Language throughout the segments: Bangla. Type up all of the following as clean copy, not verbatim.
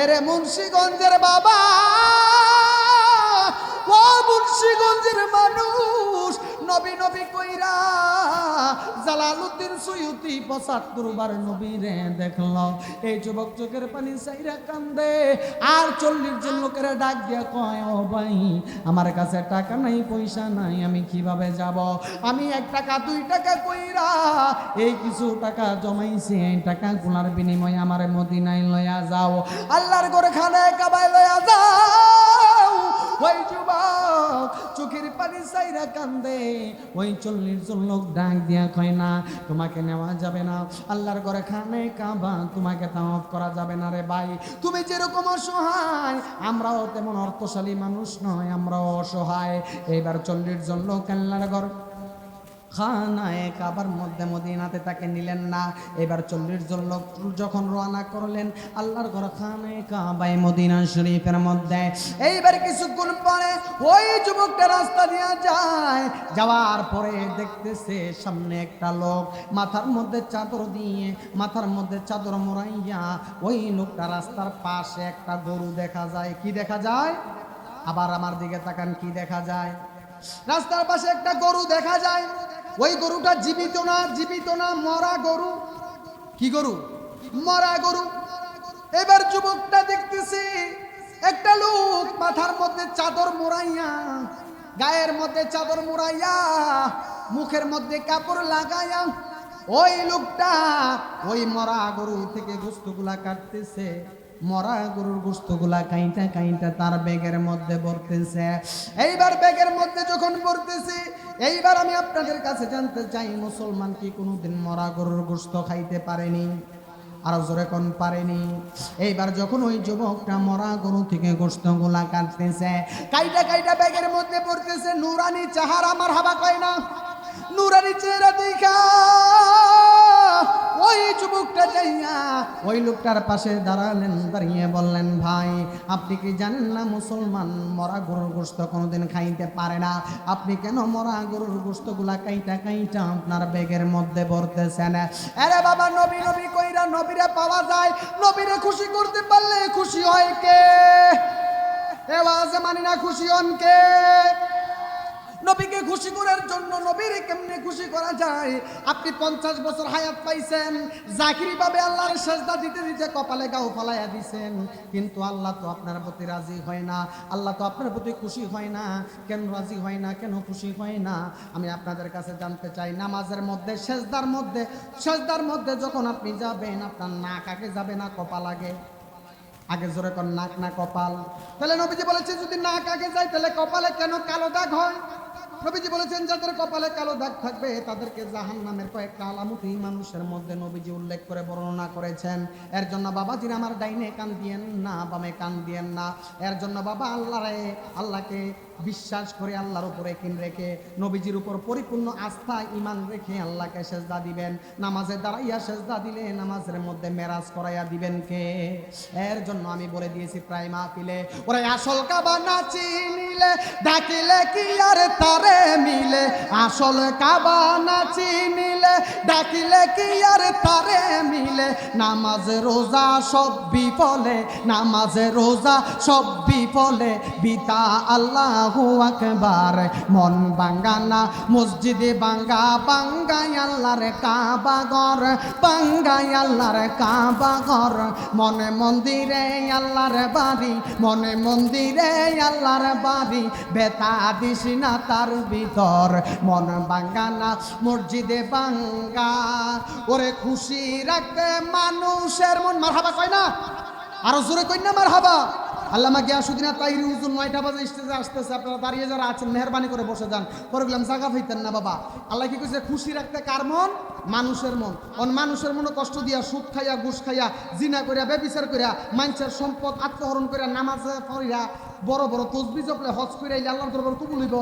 এরে মুন্সিগঞ্জের বাবা, ও মুন্সিগঞ্জের মানুষ, নবী নবী কইরা জালালউদ্দিন সুয়ুতি ৭৫ বার নবী রে দেখল। এই যুবক চোখের পানি চাইরা কান্দে, আর ৪০ জন লোকের ডাক দিয়া কয়, ও ভাই আমার কাছে টাকা নাই, পয়সা নাই, আমি কিভাবে যাব? আমি ১ টাকা ২ টাকা কইরা এই কিছু টাকা জমাইছি, এই টাকা গুলার বিনিময়ে আমার মদিনায় লয়া যাও, আল্লাহর ঘরে খানায় কাবায় লয়া যাও। ওই যুবক চোখের পানি চাইরা কান্দে। ওই ৪০ জন লোক ডাক দিয়া কয়, না তোমাকে নেওয়া যাবে না, আল্লাহর ঘরে খানায় কাবা তোমাকে তাওয়াফ করা যাবে না। রে ভাই, তুমি যেরকম অসহায়, আমরাও তেমন অর্থশালী মানুষ নয়, আমরাও অসহায়। এইবার ৪০ জন লোক আল্লাহর ঘর খানায়ে কাবার মধ্যে মদিনাতে তাকে নিলেন না। এবার ৪০ জন লোক যখন রওনা করলেন আল্লাহর ঘর খানায়ে কাবায় মদিনা শরীফের মধ্যে, এইবার কিছুক্ষণ পরে ওই যুবকটা রাস্তা দিয়ে যায়। যাওয়ার পরে দেখতেছে সামনে একটা লোক মাথার মধ্যে চাদর দিয়ে, মাথার মধ্যে চাদর মোড়াইয়া, ওই লোকটা রাস্তার পাশে একটা গরু দেখা যায়। কি দেখা যায়? আবার আমার দিকে তাকান, কি দেখা যায়? রাস্তার পাশে একটা গরু দেখা যায়। ওই গরুটা জীবিত না, জীবিত না, মরা গরু। কি গরু? মরা গরু। এবার যুবকটা দেখতেছে একটা লোক মাথার মধ্যে চাদর মোড়াইয়া, গায়ের মধ্যে চাদর মোড়াইয়া, মুখের মধ্যে কাপড় লাগাইয়া, ওই লোকটা ওই মরা গরু থেকে গোশতগুলা কাটতেছে। মরা গরুর গোশতগুলা কাইটা কাইটা তার ব্যাগের মধ্যে ভরতেছে। এইবার ব্যাগের মধ্যে যখন ভরতেছে, এইবার আমি আপনাদের কাছে জানতে চাই, মুসলমান কি কোনোদিন মরা গরুর গোশত খাইতে পারেনি? আর জোরে কোন পারেনি? এইবার যখন ওই যুবকটা মরা গরু থেকে গোশতগুলা কাটতেছে, কাইটা কাইটা ব্যাগের মধ্যে ভরতেছে, নুরানি চেহারা, মারহাবা কয় না? নুরানি চেহারা দেখা ওই যুবকটা যাইয়া ওই লোকটার পাশে দাঁড়ালেন, দাঁড়িয়ে বললেন, ভাই আপনি কি জানেন না মুসলমান মরা গরুর গোশত কোনোদিন খাইতে পারে না? আপনি কেন মরা গরুর গোশতগুলা কাইটা কাইটা আপনার ব্যাগের মধ্যে ভরতেছেন? আরে বাবা, নবী নবী কইরা নবীরে পাওয়া যায়, নবীরে খুশি করতে পারলে খুশি হয় কে? এওয়াজে মানি না, খুশি হন কে? নবীকে খুশি করার জন্য নবীরে কেমনে খুশি করা যায়? আপনি 50 বছর হায়াত পাইছেন, জাকিরি ভাবে আল্লাহর সেজদা দিতে দিতে কপালে গাও ফালাইয়া দিছেন, কিন্তু আল্লাহ তো আপনার প্রতি রাজি হয় না, আল্লাহ তো আপনার প্রতি খুশি হয় না। কেন রাজি হয় না, কেন খুশি হয় না? আমি আপনাদের কাছে জানতে চাই। নামাজের মধ্যে সেজদার মধ্যে যখন আপনি যাবেন, আপনার নাক আগে যাবে না কপাল আগে? আগে জোরে কোন, নাক না কপাল? তাহলে নবীজি বলেছে যদি নাক আগে যায় তাহলে কপালে কেন কালো দাগ হয়? নবীজি বলেছেন যাদের কপালে কালো দাগ থাকবে তাদেরকে জাহান্নামের কয়েকটা আলামত এই মানুষের মধ্যে নবীজি উল্লেখ করে বর্ণনা করেছেন। এর জন্য বাবাজির আমার ডাইনে কান দিয়েন না, বামে কান দিয়েন না। এর জন্য বাবা আল্লাহকে বিশ্বাস করে, আল্লাহর উপরে কিন রেখে, নবীজির উপর পরিপূর্ণ আস্থা ইমান রেখে আল্লাহকে সেজদা দিবেন। নামাজে দাঁড়াইয়া সেজদা দিলে নামাজের মধ্যে মেরাজ করাইয়া দিবেন কে? এর জন্য আমি বলে দিয়েছি প্রায় মাহফিলে, ওরা আসল কাবা না চিনিলে ডাকিলে কি আর তারে মিলে? আসল কাবা না চিনিলে ডাকিলে কি আর তারে মিলে? নামাজ রোজা সব বিফলে, নামাজ রোজা সব বিফলে, বিতা আল্লাহু আকবার। মন বাঙ্গানা মসজিদে বাঙ্গা, বাঙ্গাই আল্লাহর কাবা ঘর, বাঙ্গাই আল্লাহর কাবা ঘর। মনে মন্দিরে আল্লাহর বাড়ি, মনে মন্দিরে আল্লাহর বাড়ি, বেতা দিস না তার ভিতর। মন বাঙ্গানা মসজিদে বাঙ্গা, ওরে খুশি রাখতে মানুষের মন। মারহাবা কয় না? আরো জোরে কই না মারহাবা? আল্লামা গিয়াসউদ্দিন তাইরি হুজুর 9টা বাজে স্টেজে আসতেছে, আপনারা দাঁড়িয়ে যারা আছেন মেহরবানি করে বসে যান। পরে বললাম জায়গা পাইতেন না বাবা। আল্লাহ কি কইছে? খুশি রাখতে কার মন? মানুষের মন। মানুষের মনে কষ্ট দিয়া, সুদ খাইয়া, ঘুষ খাইয়া, জিনা করিয়া, ব্যভিচার করিয়া, মানুষের সম্পদ আত্মহরণ করিয়া, নামাজ পড়িয়া, বড় বড় তসবিহ জপলে, হজ করিয়া আল্লাহর দরবার কবুল হইব,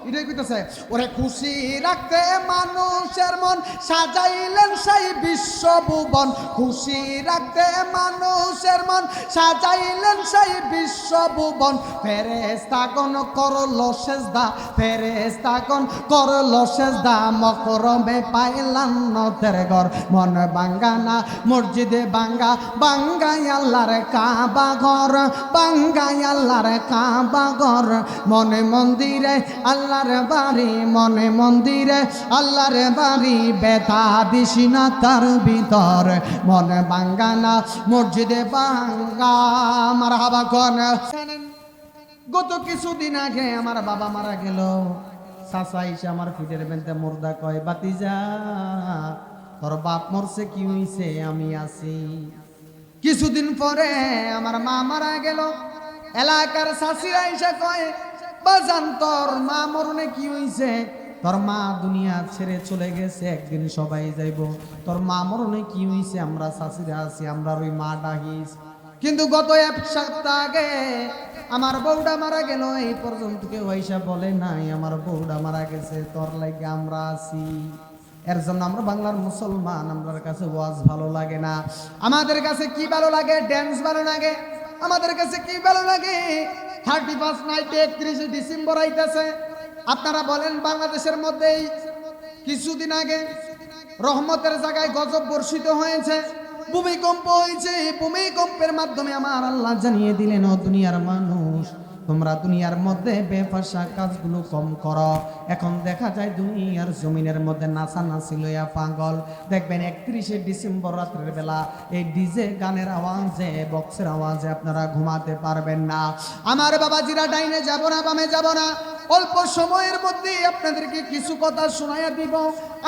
এটাই কইতেছে। ওরে খুশি রাখতে মানুষের মন, সাজাইলেন সেই বিশ্বভুবন। খুশি রাখতে মানুষের মন, সাজাইলেন সেই বিশ্বভুবন। ফেরেশতাগণ করলো সেজদা, ফেরেশতাগণ করলো সেজদা, মকরমে পাইলাম সুন্নতের ঘর মন বাঙ্গানা মসজিদে বাঙ্গা বাঙ্গাই আল্লাহর কাবা ঘর বাঙ্গাই আল্লাহর কাবা ঘর মনে মন্দিরে আল্লাহর বাড়ি মনে মন্দিরে আল্লাহর বাড়ি ব্যথা দিছি না তার ভিতর মনে বাঙ্গানা মসজিদে বাঙ্গা মারহাবা কোন গত কিছুদিন আগে আমার বাবা মারা গেল চাচা এসে আমার পিঠের বেঁধে মুর্দা কয় বাতিজা তোর বাপ মরছে কি হইছে আমি আছি কিছুদিন পরে আমার মা মারা গেল এলাকার চাচিরা এসে কয় বাজান তোর মা মরনে কি হইছে তোর মা দুনিয়া ছেড়ে চলে গেছে একদিন সবাই যাইব তোর মা মরনে কি হইছে আমরা চাচিরা আছি আমরা ওই মা ডাকিস কিন্তু গত এক সপ্তাহ আগে আমার বউটা মারা গেল এই পর্যন্ত কেউ পয়সা বলে নাই আমার বউটা মারা গেছে তোর লাগে আমরা আছি এর জন্য আমরা বাংলার মুসলমান আমার কাছে ওয়াজ ভালো লাগে না আমাদের কাছে কি ভালো লাগে ড্যান্স ভালো লাগে আমাদের কাছে কি ভালো লাগে 31 নাইটে 31 ডিসেম্বর আইতেছে আপনারা বলেন বাংলাদেশের মধ্যেই কিছুদিন আগে রহমতের জায়গায় গজব বর্ষিত হয়েছে ভূমিকম্প হয়েছে ভূমিকম্পের মাধ্যমে আমার আল্লাহ জানিয়ে দিলেন ও দুনিয়ার মানুষ তোমরা দুনিয়ার মধ্যে বেফাসা কাজগুলো কম করো এখন দেখা যায় দুনিয়ার জমিনের মধ্যে নাচানাচি লইয়া পাগল দেখবেন 31শে ডিসেম্বর রাতের বেলা এই ডিজে গানের আওয়াজে বক্সের আওয়াজে আপনারা ঘুমাতে পারবেন না আমার বাবাজিরা ডাইনে যাব না বামে যাব না অল্প সময়ের মধ্যে আপনাদেরকে কিছু কথা শোনায়া দিব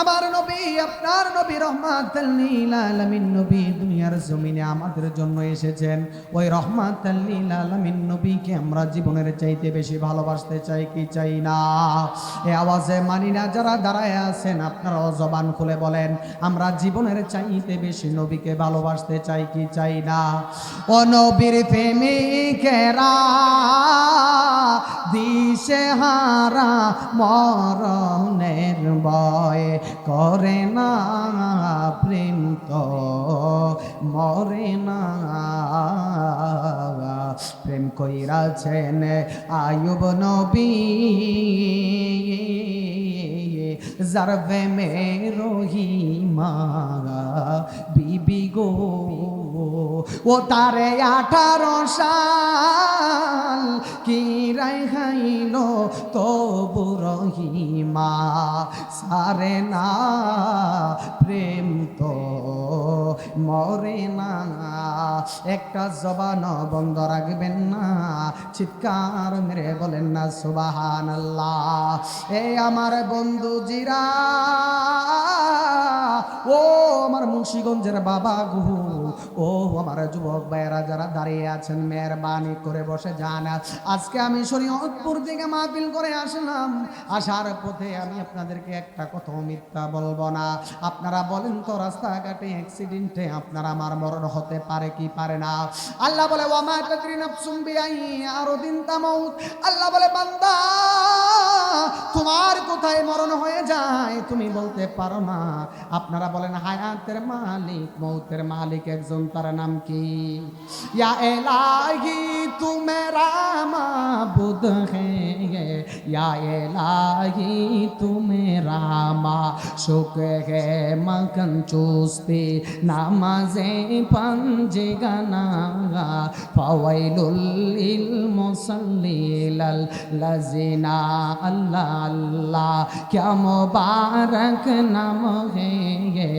আমার নবী আপনার নবী রহমাতুল লিল আলামিন নবী দুনিয়ার জমিনে আমাদের জন্য এসেছেন ওই রহমাতুল লিল আলামিন নবীকে আমরা জীবনের চাইতে বেশি ভালোবাসতে চাই কি চাই না এই আওয়াজে মানি না যারা দাঁড়ায় আছেন আপনারাও জবান খুলে বলেন আমরা জীবনের চাইতে বেশি নবীকে ভালোবাসতে চাই কি চাই না ও নবীর প্রেমিকেরা দিশে হারা মরণের ভয় করে না প্রেম তো মরে না প্রেম কইরাছেন আয়ুব নবী জারবে মে রহিমা বিবি গো ও তারে 18 সাল কি রাই খাইল তবু রহিমা সারে না প্রেম তো মরে না একটা জবান বন্ধ রাখবেন না চিৎকার মেরে বলেন না সুবহানাল্লাহ এই আমার বন্ধু জিরা ও আমার মুন্সিগঞ্জের বাবা গুহু ও আমার যুবক ভাইয়েরা যারা দাঁড়িয়ে আছেন মেহরবানি করে বসে যান আজকে আমি শরীয়তপুর থেকে মাহফিল করে আসলাম আসার পথে আমি আপনাদেরকে একটা কথা মিথ্যা বলবো না আপনারা বলেন তো রাস্তাঘাটে অ্যাক্সিডেন্টে আপনার আমার মরণ হতে পারে কি পারে না আল্লাহ বলে ওয়ামা তাদরি নাফসুম বিআই আরদিন তামাউত আল্লাহ বলে বান্দা তোমার কোথায় মরণ হয়ে যায় তুমি বলতে পারো না আপনারা বলেন হায়াতের মালিক মৌতের মালিক একজন তার নাম কি ইয়া ইলাহি তু মেরা মাবুদ হ্যায় ইয়া ইলাহি তু মেরা মাশুক হ্যায় মাখন চুস্তে নামাজে পাঞ্জে গানা ফাওয়াইলুল লিল মুসাল্লিল লাযিনা আল্লাহ আল্লাহ क्या मुबारक नाम है ये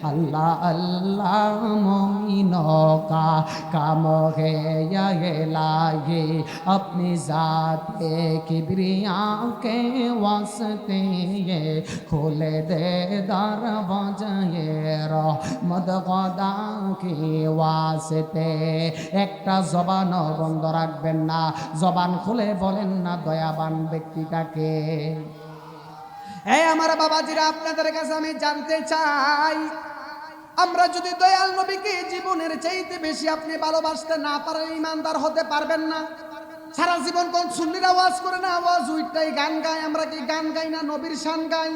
अल्लाह अल्लाह मोमिनों का काम है या इलाही अपनी ज़ात किबरिया के वास्ते ये खोले दे दरवाज़ा ये रहमत खुदा के वास्ते একটা জবান বন্ধ রাখবেন না জবান খুলে বলেন না দয়াবান ব্যক্তিটাকে এই আমার বাবাজিরা আপনাদের কাছে আমি জানতে চাই আমরা যদি দয়াল নবীকে জীবনের চাইতে বেশি আপনি ভালোবাসতে না পারেন ইমানদার হতে পারবেন না সারা জীবন কোন সুন্নির আওয়াজ করে না আওয়াজ উইটাই গান গায় আমরা কি গান গাই না নবীর শান গাই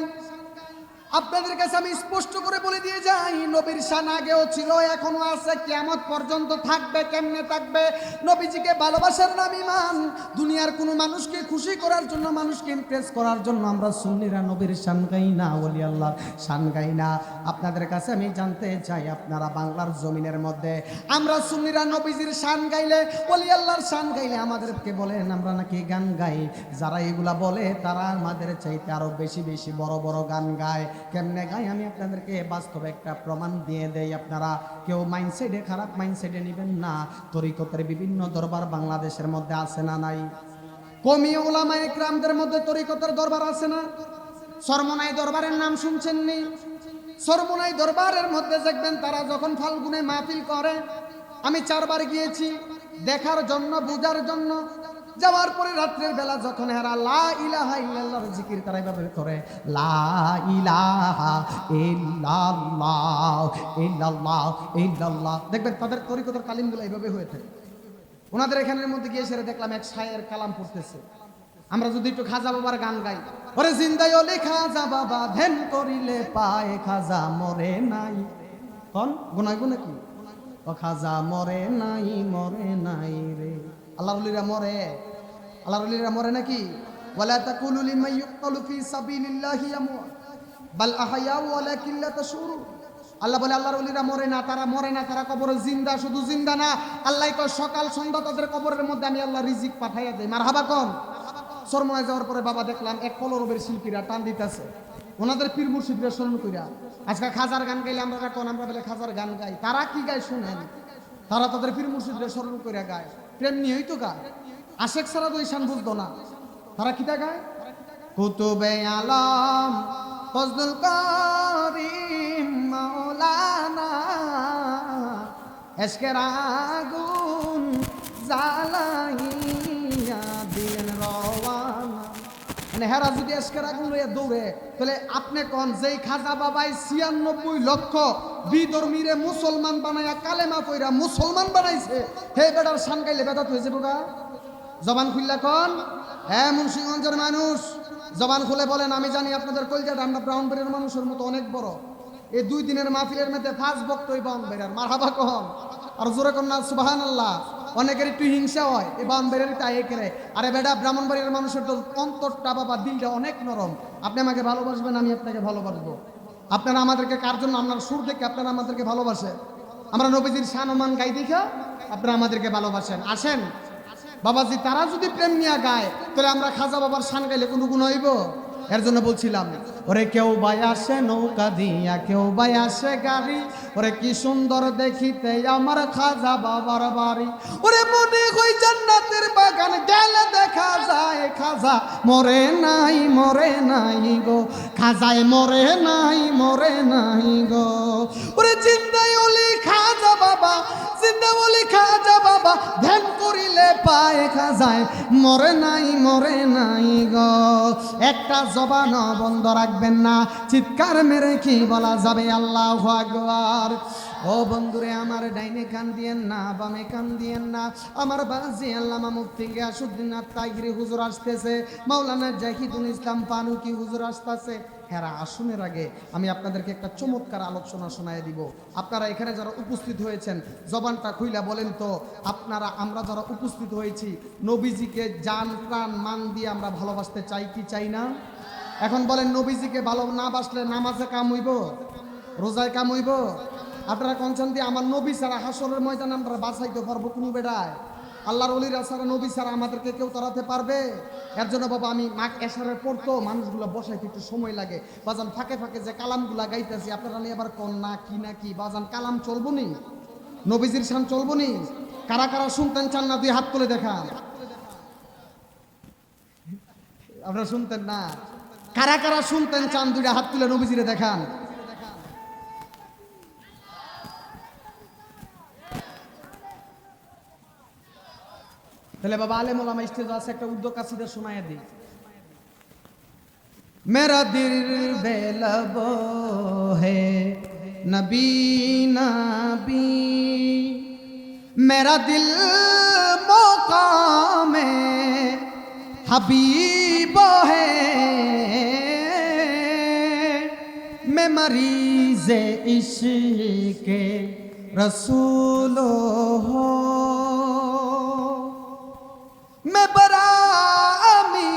আপনাদের কাছে আমি স্পষ্ট করে বলে দিয়ে যাই, নবীর শান আগেও ছিল, এখনো আছে, কিয়ামত পর্যন্ত থাকবে। কেমনে থাকবে? নবীজিকে ভালোবাসার নাম ঈমান। দুনিয়ার কোনো মানুষকে খুশি করার জন্য, মানুষকে ইমপ্রেস করার জন্য আমরা সুন্নিরা নবীর শান গাই না, ওলি আল্লাহর শান গাই না। আপনাদের কাছে আমি জানতে চাই, আপনারা বাংলার জমিনের মধ্যে আমরা সুন্নিরা নবীজির শান গাইলে, ওলি আল্লাহর শান গাইলে আমাদেরকে বলেন আমরা নাকি গান গাই। যারা এগুলা বলে তারা আমাদের চাইতে আরো বেশি বেশি বড় বড় গান গায়। কেমনে গাই আমি আপনাদেরকে বাস্তবে একটা প্রমাণ দিয়ে দেই। আপনারা কেউ মাইন্ডসেটে, খারাপ মাইন্ডসেটে নেবেন না। তরিকতের বিভিন্ন দরবার বাংলাদেশের মধ্যে আছে না নাই? কমি ওলামা ইকরামদের মধ্যে তরিকতের দরবার আছে না? সরমনাই দরবারের নাম শুনছেন নি? সরমনাই দরবারের মধ্যে দেখবেন তারা যখন ফাল্গুনে মাহফিল করে, আমি 4 বার গিয়েছি দেখার জন্য, বুঝার জন্য। যাওয়ার পরে রাত্রের বেলা যখন এরা লা ইলাহা ইল্লাল্লাহর জিকির তারা এভাবে করে, লা ইলাহা ইল্লাল্লাহ ইল্লাল্লাহ ইল্লাল্লাহ, দেখবেন তাদের তরিকতের কালিমগুলো এইভাবে হয়ে থাকে। ওনাদের এখানের মধ্যে গিয়ে সেরে দেখলাম এক শায়ের কালাম পড়তেছে। আমরা যদি একটু খাজা বাবার গান গাই, ওরে জিন্দাই ওলি খাজা বাবা, ধ্যান করিলে পায় খাজা মরে নাই। কোন গুনাই গুনে কি? ও খাজা মরে নাই রে। আল্লাহর ওলিরা মরে, আল্লাহর ওলিরা মরে নাকি? ওয়ালা তাকুলু লিমান ইউকতালু ফি সাবিলিল্লাহি আমওয়াত বাল আহয়াউ ওয়ালাকিন লা তাশউরুন। আল্লাহ বলে আল্লাহর ওলিরা মরে না, তারা মরে না, তারা কবরে জিন্দা। শুধু জিন্দা না, আল্লাহ কয় সকাল সন্ধ্যা তাদের কবরের মধ্যে আমি আল্লাহ রিজিক পাঠাইয়া দেই। মারহাবা কোন? সরমনায় যাওয়ার পরে বাবা দেখলাম এক কলরবের শিল্পীরা টান দিতেছে ওনাদের পীর মুর্শিদরা স্মরণ কইরা। আজকে খাজার গান গাইলে আমরা কোন, আমরা বলে খাজার গান গাই। তারা কি গায় শুনেন? তারা তাদের পীর মুর্শিদরা স্মরণ কইরা গায়, প্রেম নিয়েই তো গায়। আশেক ছাড়া তো ঈশান বুঝতো না। তারা কিটা গায়? কুতুবে আলম ফজলুল করিম মাওলানা এশকের আগুন জ্বালাইয়া দিলেন রওয়ানা। মানে হেরা যদি এশকের আগুন লইয়া দৌড়ে, তাহলে আপনি কোন যেই খাজা বাবাই 96 লক্ষ বিধর্মীরে মুসলমান বানায়া কালেমা পয়রা মুসলমান বানাইছে, হে বেটার শান গাইলে বেদাত হয়েছে বোকা। জবান খুললা কোন? হ্যাঁ মুন্সিগঞ্জের মানুষ জবান খুলে বলেন, আমি জানি আপনাদের কলজাটা আমরা ব্রাহ্মণবাড়িয়ার মানুষের মতো অনেক বড়। এই 2 দিনের মাহফিলের মধ্যে 5 বক্তব্য ব্রাহ্মণবাড়িয়ার। মারহাবা কন আর জোরে কোন না সুবহানাল্লাহ। অনেকের একটু হিংসা হয় এই ব্রাহ্মণবাড়িয়ার তাই করে। আরে বেটা, ব্রাহ্মণবাড়িয়ার মানুষের তো অন্তরটা বাবা, দিলটা অনেক নরম। আপনি আমাকে ভালোবাসবেন, আমি আপনাকে ভালোবাসবো। আপনারা আমাদেরকে কার জন্য? আপনার সুর থেকে আপনারা আমাদেরকে ভালোবাসেন। আমরা নবীজির শান-মান গাই দেখা আপনারা আমাদেরকে ভালোবাসেন। আসেন বাবাজি, তারা যদি প্রেম নিয়ে গায়, তাহলে আমরা খাজা বাবার শান গাইলে কোনো গুণ হইব? এর জন্য বলছিলাম, ওরে কেউ বাই আসে নৌকা দিয়া, কেউ বাই আসে গাড়ি, ওরে কি সুন্দর দেখিতে আমার খাজা বাবার বাড়ি। ওরে মনে হই জান্নাতের বাগান, গেলে দেখা যায় খাজা মরে নাই গো, খাজায় মরে নাই গো। ওরে জিন্দাই ওলি খাজা বাবা, জিন্দা ওলি খাজা বাবা, ধ্যান করিলে পায় খাজায় মরে নাই গো। একটা জবান বন্ধ রাখবেন না, চিৎকার মেরে কি বলা যাবে আল্লাহু আকবার। ও বন্ধুরে আমার, ডাইনে কান দিয়েন না, বামে কান দিয়েন না। আমার বাজি আল্লামা মুফতি গিয়াসউদ্দিন আত-তাইগিরি হুজুর আসতেছে, মাওলানা জাহিদুল ইসলাম পানুকি হুজুর আসতেছে। হেরা আসনের আগে আমি আপনাদেরকে একটা চমৎকার আলোচনা শোনায় দিব। আপনারা এখানে যারা উপস্থিত হয়েছেন, জবানটা খুইলা বলেন তো, আমরা যারা উপস্থিত হয়েছি, নবীজিকে জান প্রাণ মান দিয়ে আমরা ভালোবাসতে চাই কি চাই না? এখন বলেন, নবীজিকে ভালো না বাসলে নামাজে কাম হইব, রোজায় কাম হইব? আপনারা কনসান দিয়ে আমার নবী ছাড়া হাসরের ময়দানে আমরা বাঁচাইতে পারবো কোনো বেড়ায়? আল্লাহর ওলিরা ছাড়া, নবী ছাড়া আমাদেরকে কেউ তাড়াতে পারবে? এর জন্য বাবা আমি মাক এশারের পড়তো মানুষগুলো বসাইতে একটু সময় লাগে। বাজান ফাঁকে ফাঁকে যে কালামগুলা গাইতেছি, আপনারা নিয়ে আবার কন না কি বাজান, কালাম চলবো নি? নবীজির শান চলবো নি? কারা কারা শুনতেন চান না? 2 হাত তুলে দেখান। আপনারা শুনতেন না? কারা কারা শুনতেন চান? 2টা হাত তুলে নবীজিরে দেখান। তাহলে বাবা আলেম ওলামা স্টেজ আছে, একটা উদ্যোগ কাসিদা শোনায়া দিই। মেরা দিল বেলবো হে নবী নবী, মেরা দিল মোকামে হাবিব হে मरीज़े इश्क़े रसूल हो, मैं बरामी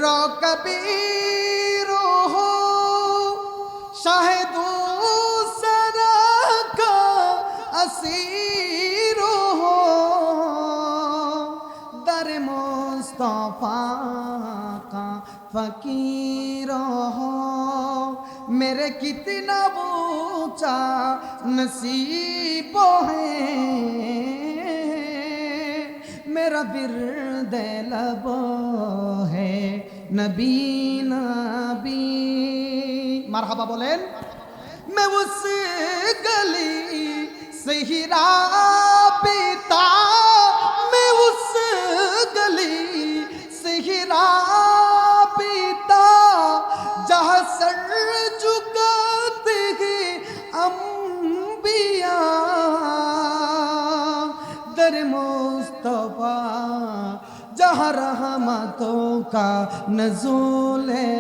रो कबीर हो, शाहिदू सरा का असीर हो, दर मुस्तफा का फकीर हो, मेरे कितना ऊंचा नसीब है, मेरा बिर्द लब है नबी नबी। मरहबा बोलें। मैं उस गली से ही राबिता, मैं उस गली से ही राबिता, जहाँ सर झुकाते हैं अंबिया, दर मुस्तफा जहाँ रहमतों का नज़ूल है,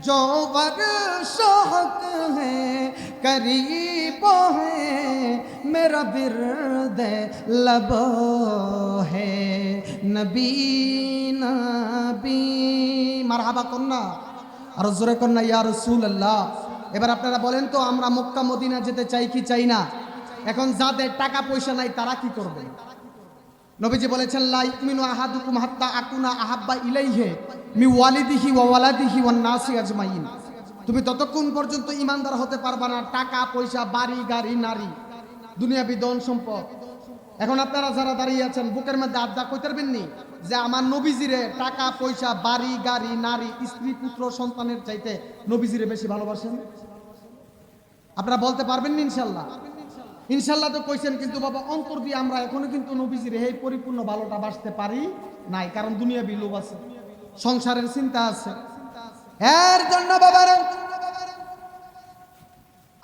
जो वर्षहक है करीब है, मेरा बिर्द लब है नबी नबी। মারহাবা কন্যা আর জোরে কন্যা ইয়া রাসূলুল্লাহ। এবার আপনারা বলেন তো আমরা মক্কা মদিনা যেতে চাই কি চাই না? এখন যাদের টাকা পয়সা নাই তারা কি করবে? নবীজি বলেছেন লা ইউমিনু আহাদুকুম হাত্তা আকুনা আহাব্বা ইলাইহি মি ওয়ালিদিহি ওয়া ওয়ালাদিহি ওয়ান নাসি আজমাইন। তুমি ততক্ষণ পর্যন্ত ইমানদার হতে পারবা না টাকা পয়সা বাড়ি গাড়ি নারী দুনিয়াবি ধন সম্পদ। এখন আপনারা যারা দাঁড়িয়ে আছেন বুকের মধ্যে আড্ডা কইতে পারবেন নি যে আমার নবীজিরে টাকা পয়সা বাড়ি গাড়ি নারী স্ত্রী পুত্র সন্তানের চাইতে নবীজিরে বেশি ভালোবাসেন? আপনারা বলতে পারবেন না ইনশাআল্লাহ? ইনশাআল্লাহ তো কইছেন, কিন্তু বাবা অন্তর দিয়ে আমরা এখনো কিন্তু নবীজির এই পরিপূর্ণ ভালোটা বাসতে পারি নাই, কারণ দুনিয়াবি লোভ আছে, সংসারের চিন্তা আছে। এর জন্য বাবারা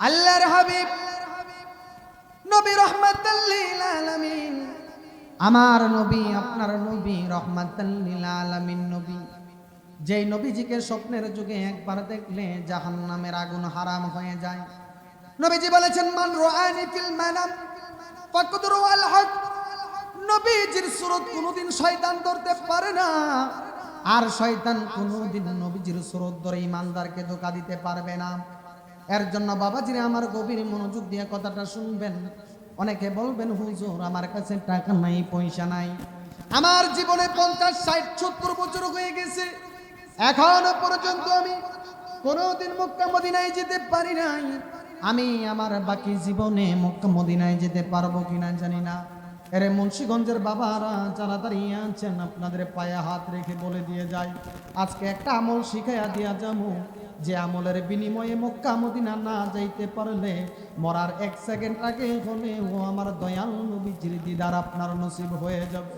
আল্লাহর হাবিব নবী রাহমাতাল লিল আলামিন, আমার নবী আপনার নবী রাহমাতাল লিল আলামিন নবী, যেই নবীজিকে স্বপ্নের যুগে একবার দেখলে জাহান্নামের আগুন হারাম হয়ে যায়। নবীজি বলেছেন মান রাআনি ফিল মানাম ফাকাদ রাআল হক। নবীজির সুরত কোনোদিন শয়তান ধরতে পারে না, আর শয়তান কোনোদিন নবীজির সুরত ধরে ইমানদারকে ধোঁকা দিতে পারবে না। এর জন্য বাবাজিরা আমার গভীর মনোযোগ দিয়ে কথাটা শুনবেন। অনেকে বলবেন হুজুর আমার কাছে টাকা নাই পয়সা নাই, আমার জীবনে 50 60 70 বছর হয়ে গেছে, এখনো পর্যন্ত আমি কোনোদিন মক্কা মদিনায় যেতে পারি নাই, আমি আমার বাকি জীবনে মক্কা মদিনায় যেতে পারবো কিনা জানি না। এরে মুন্সিগঞ্জের বাবারা যারা দাঁড়িয়ে আছেন আপনাদের পায়ে হাত রেখে বলে দিয়ে যায়, আজকে একটা আমল শিখাইয়া দিয়া যাবো, যে আমলের বিনিময়ে মক্কা মদিনা না যাইতে পারলে মরার 1 সেকেন্ড আগে হলে ও আমার দয়াল নবীজির দিদার আপনার নসিব হয়ে যাবে।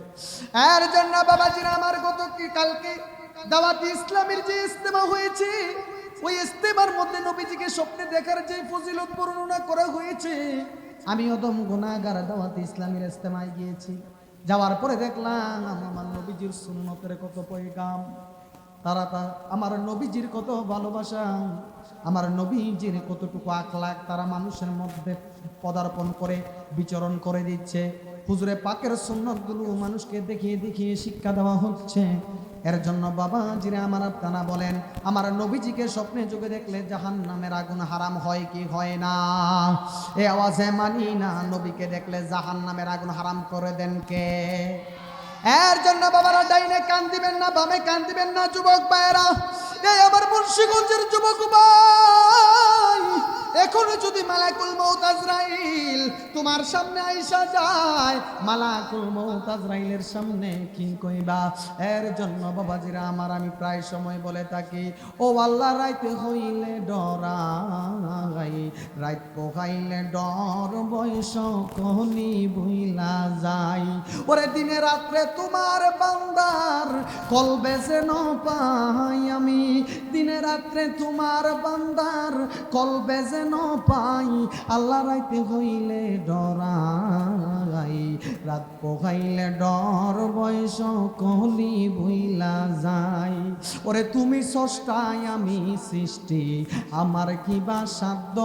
এর জন্য বাবাজিরা আমার কালকে দাওয়াত ইসলামের যে ইজতেমা হয়েছে, ওই ইজতেমার মধ্যে নবীজিকে স্বপ্নে দেখার যে ফজিলত বর্ণনা করা হয়েছে, আমি অদম গুনাহগার দাওয়াত ইসলামের ইজতেমায় গিয়েছি, যাওয়ার পরে দেখলাম আমার নবীজির সুন্নতের কত পয়গাম, তারা আমার নবীজির কত ভালোবাসা, আমার নবীজির কতটুকু আখলাক তারা মানুষের মধ্যে পদার্পণ করে বিচরণ করে দিচ্ছে। হুজুরে পাকের সুন্নতগুলো মানুষকে দেখিয়ে দেখিয়ে শিক্ষা দেওয়া হচ্ছে। এর জন্য বাবাজিরা আমার আপনারা বলেন, আমার নবীজিকে স্বপ্নে যুগে দেখলে জাহান্নামের আগুন হারাম হয় কি হয় না? এই আওয়াজে মানি না, নবীকে দেখলে জাহান্নামের আগুন হারাম করে দেন কে? এর জন্য বাবারা ডাইনে কান দিবেন না, বামে কান দিবেন না, যুবক ভাইরা, এই আমার মুন্সিগঞ্জের যুবক ভাই, এখনো যদি মালাকুল মউত আজরাইল তোমার সামনে আইসা যায়, মালাকুল মউত আজরাইলের সামনে কি কইবা? এর জন্য বাবাজিরা আমার আমি প্রায় সময় বলে থাকি, ও আল্লাহ রাইতে হইলে ডরাই, রাইত পোহাইলে ডর বয়স কহনি বইলা যাই, ওরে দিনে রাত্রে তোমার বান্দার কলবে যেন পাই আমি, দিনে রাত্রে তোমার বান্দার কলবে যেন পাই, আল্লাহ রাইতে হইলে ডরাই, রাত পোহাইলে ডর বয়স কলি বইলা যায়। ওরে তুমি স্রষ্টায় আমি সৃষ্টি, আমার কিবা সাধ্য,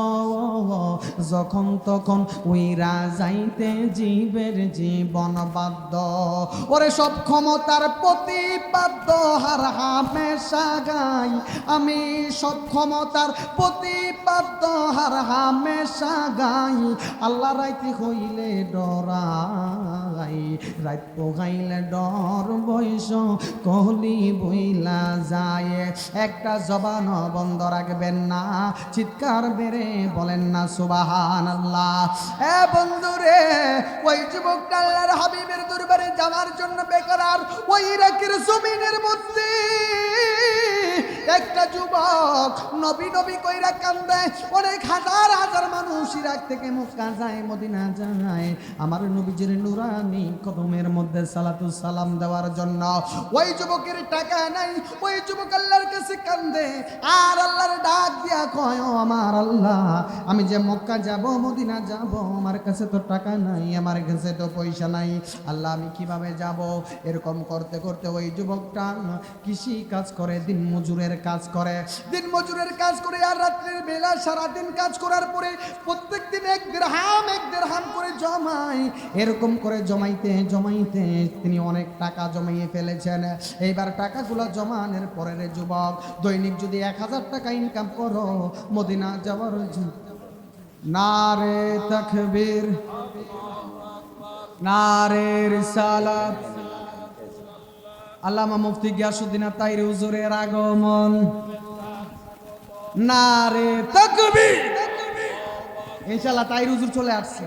যখন তখন উইরা যাইতে জীবের জীবন বাধ্য। ওরে সব ক্ষমতার প্রতিপাদ্য হার হামেশা গাই, আমি সব ক্ষমতার প্রতিপাদ্য হার হামেশা গাই। আল্লাহ রাইতে হইলে ডরাই, রাত পোহাইলে ডর বয়স কহলি বইলা যায়। একটা জবান বন্ধ রাখবেন না, চিৎকার বেড়ে বলেন না সুবহানাল্লাহ। এ বন্ধুরে, ওই যুবকটা আল্লাহর হাবিবের দরবারে যাওয়ার জন্য বেকরার। ওই ইরাকের জমিনের মধ্যে একটা যুবক নবী নবী কইরা কান্দে। অনেক হাজার হাজার মানুষ ইরাক থেকে মক্কা যায়, মদিনা যায় আমার নবীজির নুরানি কদমের মধ্যে সালাতু সালাম দেওয়ার জন্য। ওই যুবকের টাকা নাই, ওই যুবক আল্লাহর কাছে কান্দে আর আল্লাহর ডাক দিয়া কয়, ও আমার আল্লাহ, আমি যে মক্কা যাব মদিনা যাব, আমার কাছে তো টাকা নাই, আমার কাছে তো পয়সা নাই, আল্লাহ আমি কিভাবে যাব? এরকম করতে করতে ওই যুবকটা কৃষি কাজ করে, দিন মজুরের কাজ করে, দিন মজুরের কাজ করে আর রাত্রির বেলা সারাদিন কাজ করার পরে প্রত্যেক দিন এক দেড়হাম করে জমায়। এরকম করে জমাইতে জমাইতে তিনি অনেক টাকা জমাইয়ে ফেলেছেন। এইবার টাকাগুলো জমানোর পরের যুবক দৈনিক যদি 1000 টাকা ইনকাম করো মদিনা যাওয়ার নারে তাকবীর, নারে রিসালাত। আল্লামা মুফতি গিয়াসউদ্দিন তাইরি হুজুরের আগমন, নারে তাকবীর। ইনশাআল্লাহ তাইরি হুজুর চলে আসছে,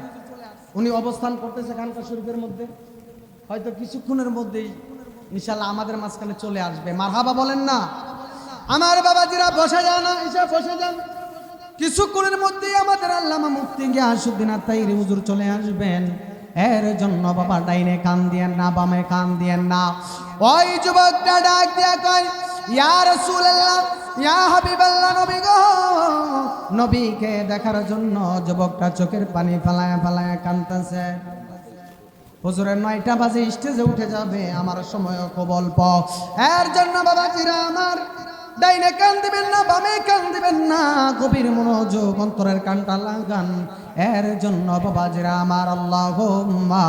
উনি অবস্থান করতেছে খানকা শরীফের মধ্যে, হয়তো কিছুক্ষণের মধ্যেই ইনশাআল্লাহ আমাদের মাঝখানে চলে আসবে। মারহাবা বলেন না আমার বাবাজিরা? বসে যান, এসে বসে যান। কিছুক্ষণের মধ্যেই আমাদের আল্লামা মুফতি গিয়াসউদ্দিন তাইরি হুজুর চলে আসবেন। এর জন্য বাবা ডাইনে কান দিয়েন না, বামে কান দিয়েন না। ওই যুবকটা ডাক দিয়া কয়, ইয়া রাসূলুল্লাহ, ইয়া হাবিবাল্লাহ, নবী গো। নবীকে দেখার জন্য যুবকটা চোখের পানি ফেলায় ফেলায় কাঁদতেছে। হুজুরের 9টা বাজে স্টেজে উঠে যাবে, আমার সময় খুব অল্প। এর জন্য বাবাজিরা আমার ডাইনে কান দিবেন না, বামে কান দিবেন না, গভীর মনোযোগ অন্তরের কানটা লাগান। এর জন্য বাবাজিরা আমার আল্লাহুম্মা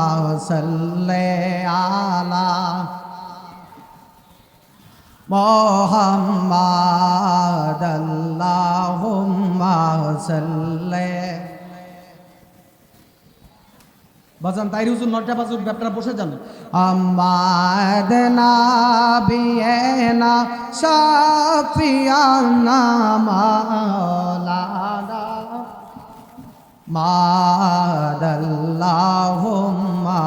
সাল্লি আলা মুহাম্মাদ, আল্লাহুম্মা সাল্লি। বাজান তাইরি হুজুর 9টা বাজে উঠবে, আপনারা বসে যান। আমাদ নাবিয়েনা শাফিয়ানা মাওলানা মাদাল্লাহুম্মা।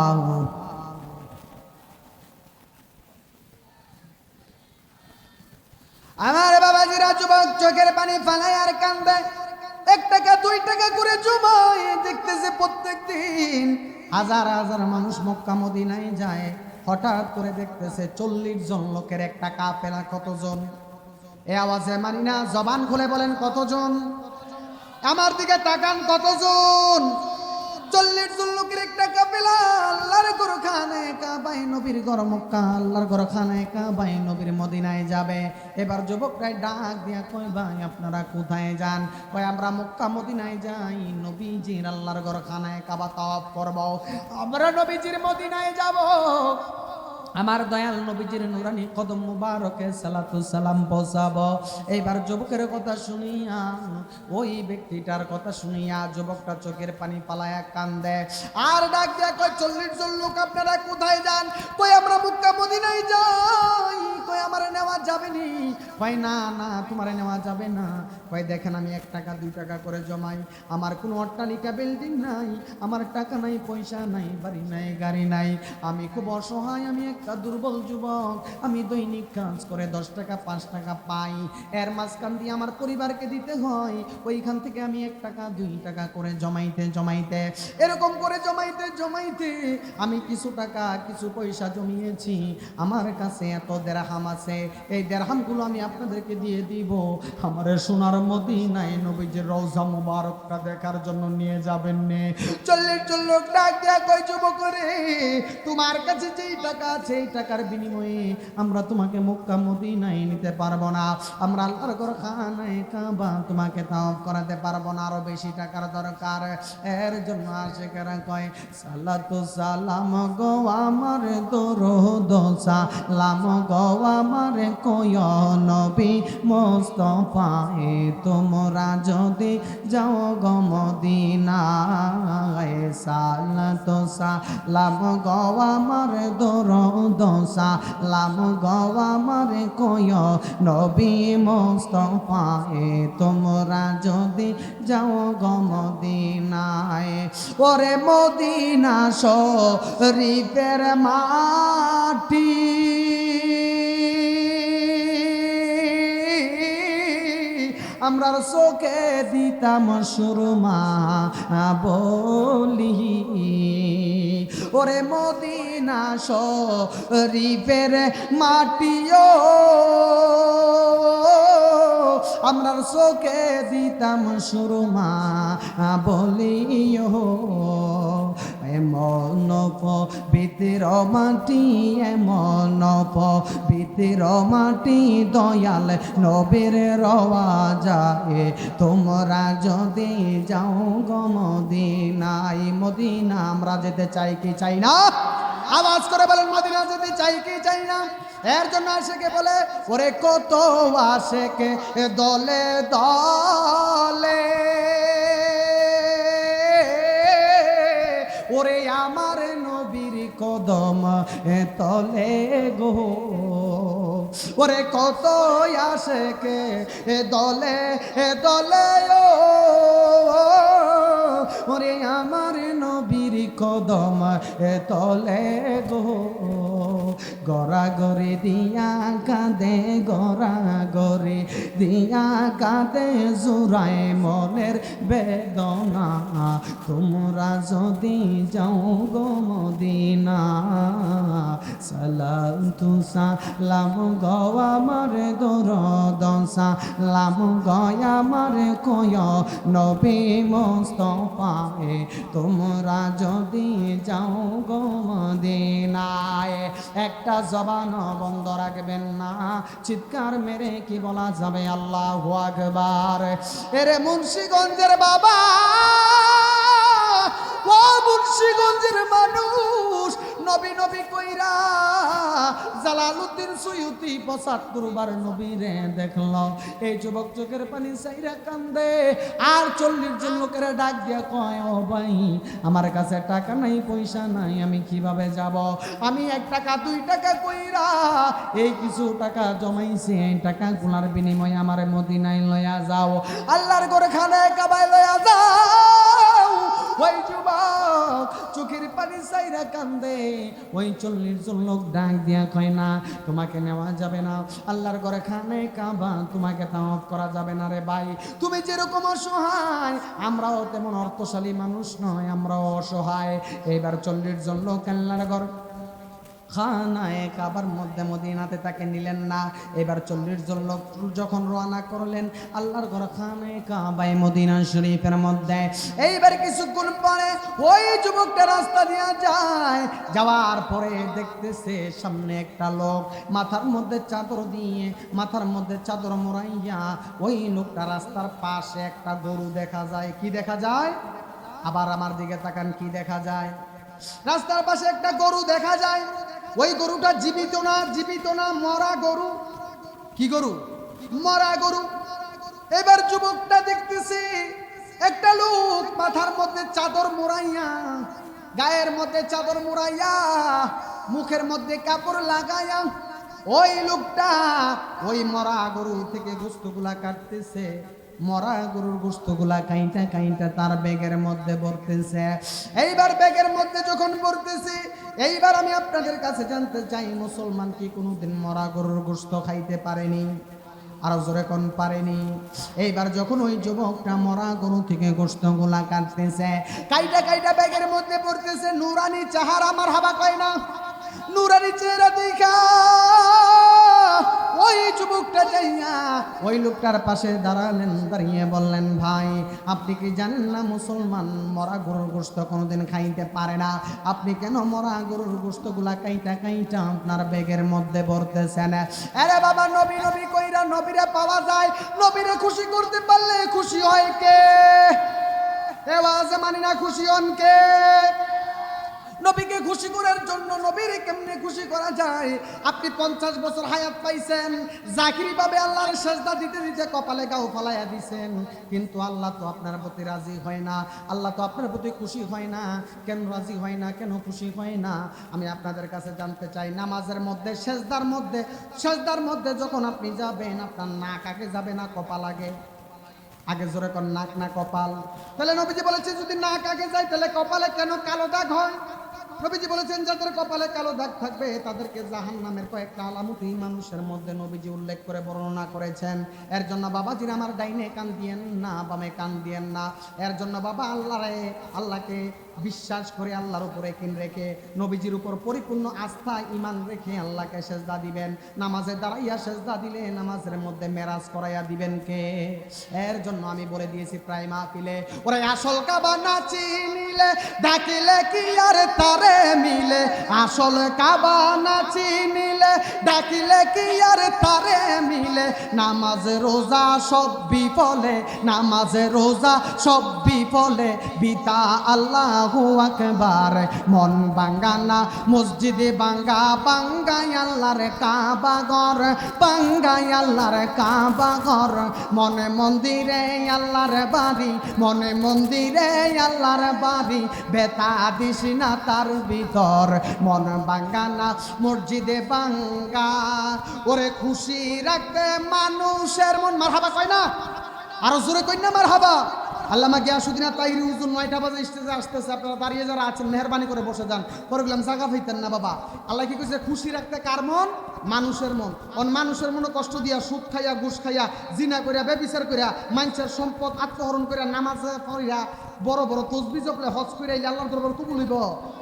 আমার বাবাজিরা যুবক চোখের পানি ফালাই আর কান্দে। 1 টাকা 2 টাকা করে জমায়, দেখতেছে প্রত্যেক দিন হাজার হাজার মানুষ মক্কা মদিনায় যায়। হঠাৎ করে দেখতেছে 40 জন লোকের একটা কাফেলা। কতজন? এ আওয়াজে মানি না, জবান খুলে বলেন কতজন? আমার দিকে তাকান, কতজন? 40 জন লোকের একটা কাফেলা আল্লাহর ঘরখানে কাবায়, নবীর ঘর মক্কা, আল্লাহর ঘরখানে কাবায়, নবীর মদিনায় যাবে। এবার যুবকরাই ডাক দিয়া কয়, ভাই আপনারা কোথায় যান? কয় আমরা মক্কা মদিনায় যাই, নবীজির আল্লাহর ঘরখানে কাবা তাওয়াফ করব, আমরা নবীজির মদিনায় যাব, আমার দয়াল নবীজির নুরানি কদম মুবারকে সালাতু সালাম পৌঁছাবো। এইবার যুবকের কথা শুনিয়া, ওই ব্যক্তিটার কথা শুনিয়া যুবকটা চোখের পানি পালায়া কান্দে আর ডাক দিয়া কয়, 40 জন লোক আপনারা কোথায় যান? কই আমরা মক্কা মদিনায় যাই। কই আমার নেওয়া যাবে নি? কয় না না, তোমার নেওয়া যাবে না। কয় দেখেন আমি 1 টাকা 2 টাকা করে জমাই, আমার কোনো অট্টালিকা বিল্ডিং নাই, আমার টাকা নাই, পয়সা নাই, বাড়ি নাই, গাড়ি নাই, আমি খুব অসহায়, আমি একটা দুর্বল যুবক, আমি দৈনিক কাজ করে 10 টাকা 5 টাকা পাই, এর মাঝখান দিয়ে আমার পরিবারকে দিতে হয়, ওইখান থেকে আমি 1 টাকা 2 টাকা করে জমাইতে জমাইতে, এরকম করে জমাইতে জমাইতে আমি কিছু টাকা কিছু পয়সা জমিয়েছি। আমার কাছে এত দেরহাম আছে, এই দিরহামগুলো আমি আপনাদেরকে দিয়ে দিব। আমার সোনার মদিনায় নবীজির রওজা মুবারকটা দেখার জন্য নিয়ে যাবেন নে। 40 লোক ডাক দেয়া কয়, যুবক রে, তোমার কাছে যেই টাকা আছে এই টাকার বিনিময়ে আমরা তোমাকে মক্কা মদিনায় নিতে পারবো না, আমরা আল্লাহর ঘর খানায়ে কাবা তোমাকে তাওয়াফ করাতে পারবো না, আরো বেশি টাকার দরকার। এর জন্য আশিকেরা কয়, সালাতু সালাম গো আমার দরুদ সালাম গো আমার কয় নবী মুস্তাফায়ে, তোমরা যদি যাও গো মদিনায়, সালাতু সালাম গো আমার দরুদ সালাম গো আমার কয় নবী মুস্তাফায়ে, তোমরা যদি যাও গো মদিনায়। ওরে মদিনা শরীফের মাটি আমরা চোখে দিতাম সুরমা বলি, ওরে মদিনা শরীফের মাটিও আমরা চোখে দিতাম সুরমা বলিও। এমন পবিত্র মাটি, এমন পবিত্র মাটি দয়াল নবীর রওয়া যায়, তোমরা যদি যাও গো মদিনায়। মদিনা আমরা যেতে চাই কি চাই না? আওয়াজ করে বলেন, মদিনা যেতে চাই কি চাই না? এর জন্য আশেকে বলে, ওরে কত আশেকে দলে দলে, ওরে আমার নবীর কদম তলে গো, ওরে কত আশেকে দলে দলে, ওরে আমার নবীর কদম তলে গো। গড়া গড়ে দিয়া কাঁদে, গড়া গড়ে দিয়া কাঁদে জোড়ায় মনের বেদনা, তোমরা যদি যাও গো মদিনা। সালাতু সালাম গো আমার দরুদ সালাম গো আমার কয় নবী মুস্তাফায়ে, তোমরা যদি যাও গো মদিনায়। একটা জবান বন্ধ রাখবেন না, চিৎকার মেরে কি বলা যাবে আল্লাহু আকবার। এরে মুন্সিগঞ্জের বাবা, ও মুন্সিগঞ্জের মানুষ, নবী নবী কইরা জালালউদ্দিন সুয়ুতি ৭৫ বার নবীরে দেখল। এই যুবক চোখের পানি চাইরা কান্দে, আর ৪০ জন লোকেরা ডাক দিয়া কয়, ও ভাই আমার কাছে টাকা নাই, পয়সা নাই, আমি কিভাবে যাব? আমি 1 টাকা 2 টাকা কইরা এই কিছু টাকা জমাইছি, এই টাকা গুলার বিনিময়ে আমার মদিনায় লয়া যাও, আল্লাহর ঘরে খানায়ে কাবায় লয়া যাও। ওই যুবক চোখের পানি চাইরা কান্দে। ওই ৪০ জন লোক ডাক দিয়া কয়, না তোমাকে নেওয়া যাবে না, আল্লাহর ঘরে খানায়ে কাবা তোমাকে তাওয়াফ করা যাবে না রে ভাই, তুমি যেরকম অসহায় আমরাও তেমন অর্থশালী মানুষ নয়, আমরাও অসহায়। এইবার ৪০ জন লোক আল্লাহর ঘর খানায়ে কাবার মধ্যে মদিনাতে তাকে নিলেন না। এবার ৪০ জন লোক যখন রওনা করলেন আল্লাহর ঘর খানায়ে কাবায় মদিনা শরীফের মধ্যে, এইবার কিছুক্ষণ পরে ওই যুবকটা রাস্তা দিয়ে যায়, যাওয়ার পরে দেখতেছে সামনে একটা লোক মাথার মধ্যে চাদর দিয়ে, মাথার মধ্যে চাদর মোড়াইয়া, ওই লোকটা রাস্তার পাশে একটা গরু দেখা যায়। কি দেখা যায়? আবার আমার দিকে তাকান, কি দেখা যায়? রাস্তার পাশে একটা গরু দেখা যায়। ওই গরুটা জীবিত না, জীবিত না, মরা গরু। কি গরু? মরা গরু। এবার যুবকটা দেখতেছে একটা লোক মাথার মধ্যে চাদর মোড়াইয়া, গায়ের মধ্যে চাদর মোড়াইয়া, মুখের মধ্যে কাপড় লাগাইয়া, ওই লোকটা ওই মরা গরু থেকে গোশতগুলা কাটতেছে। মরা গরুর গোশতগুলা কাইটা কাইটা তার ব্যাগের মধ্যে ভরতেছে। এইবার ব্যাগের মধ্যে যখন ভরতেছে, এইবার আমি আপনাদের কাছে জানতে চাই, মুসলমান কি কোনোদিন মরা গরুর গোশত খাইতে পারেনি? আর জোরে কোন পারেনি? এইবার যখন ওই যুবকটা মরা গরু থেকে গোশতগুলা কাটতেছে, কাইটা কাইটা ব্যাগের মধ্যে ভরতেছে, নুরানি চেহারা, আমার হাবা কয় না, নুরানি চেহারা দেখা ওই যুবকটা যাইয়া ওই লোকটার পাশে দাঁড়ালেন, দাঁড়িয়ে বললেন, ভাই আপনি কি জানেন না মুসলমান মরা গরুর গোশত কোনোদিন খাইতে পারে না? আপনি কেন মরা গরুর গোশতগুলা কাইটা কাইটা আপনার ব্যাগের মধ্যে ভরতেছেন? আরে বাবা, নবী নবী কইরা নবীরে পাওয়া যায়, নবীরে খুশি করতে পারলে খুশি হয় কে? এওয়াজে মানি না খুশি হন কে? নবীকে খুশি করার জন্য নবীরে কেমনে খুশি করা যায়? আপনি 50 বছর হায়াত পাইছেন, জাকিরি ভাবে আল্লাহর সেজদা দিতে দিতে কপালে গাও ফালাইয়া দিছেন, কিন্তু আল্লাহ তো আপনার প্রতি রাজি হয় না, আল্লাহ তো আপনার প্রতি খুশি হয় না। কেন রাজি হয় না, কেন খুশি হয় না? আমি আপনাদের কাছে জানতে চাই, নামাজের মধ্যে সেজদার মধ্যে যখন আপনি যাবেন, আপনার নাক আগে যাবে না কপাল আগে? আগে জোরে কোন নাক না কপাল? তাহলে নবীজি বলেছেন যদি নাক আগে যায় তাহলে কপালে কেন কালো দাগ হয়? নবীজি বলেছেন যাদের কপালে কালো দাগ থাকবে তাদেরকে জাহান্নামের কয়েকটা আলামত এই মানুষের মধ্যে নবীজি উল্লেখ করে বর্ণনা করেছেন। এর জন্য বাবাজির আমার ডাইনে কান দিয়েন না, বামে কান দিয়েন না। এর জন্য বাবা আল্লাহকে বিশ্বাস করে আল্লাহর উপরে কিন রেখে নবীজির উপর পরিপূর্ণ আস্থা ইমান রেখে আল্লাহকে সেজদা দিবেন। নামাজে দাঁড়াইয়া সেজদা দিলে নামাজের মধ্যে মেরাজ করাইয়া দিবেন কে? এর জন্য আমি বলে দিয়েছি প্রায় মাহফিলে, ওরে আসল কাবা না চিনিলে ডাকিলে কি আর তারে মিলে? আসল কাবা না চিনিলে ডাকিলে কি আর তারে মিলে? নামাজে রোজা সব বিফলে, নামাজে রোজা সব বিফলে, বিতা আল্লাহু আকবার। মন বাঙ্গানা মসজিদে বাঙ্গা, বাঙ্গাই আল্লাহর কাবা ঘর, বাঙ্গাই আল্লাহর কাবা ঘর। মনে মন্দিরে আল্লাহর বাড়ি, মনে মন্দিরে আল্লাহর বাড়ি, বেতা দিস না তার ভিতর। মন বাঙ্গানা মসজিদে বাঙ্গা, ওরে খুশি রাখতে মানুষের মন। মারহাবা কয় না? আরো জোরে কই না মারহাবা? আল্লামা গিয়াসউদ্দিন তাইরি হুজুর 9টা বাজে স্টেজে আসতেছে, আপনারা দাঁড়িয়ে যারা আছেন মেহরবানি করে বসে যান। পরে বললাম জায়গা পাইতেন না বাবা। আল্লাহ কি কইছে? খুশি রাখতে কার মন? মানুষের মন। মানুষের মনে কষ্ট দিয়া, সুদ খাইয়া, ঘুষ খাইয়া, জিনা করিয়া, ব্যভিচার করিয়া, মানুষের সম্পদ আত্মহরণ করিয়া, নামাজে পড়িয়া, বড় বড় তসবি জপলে, হজ করিয়া আল্লাহর দরবারে কবুল হইব,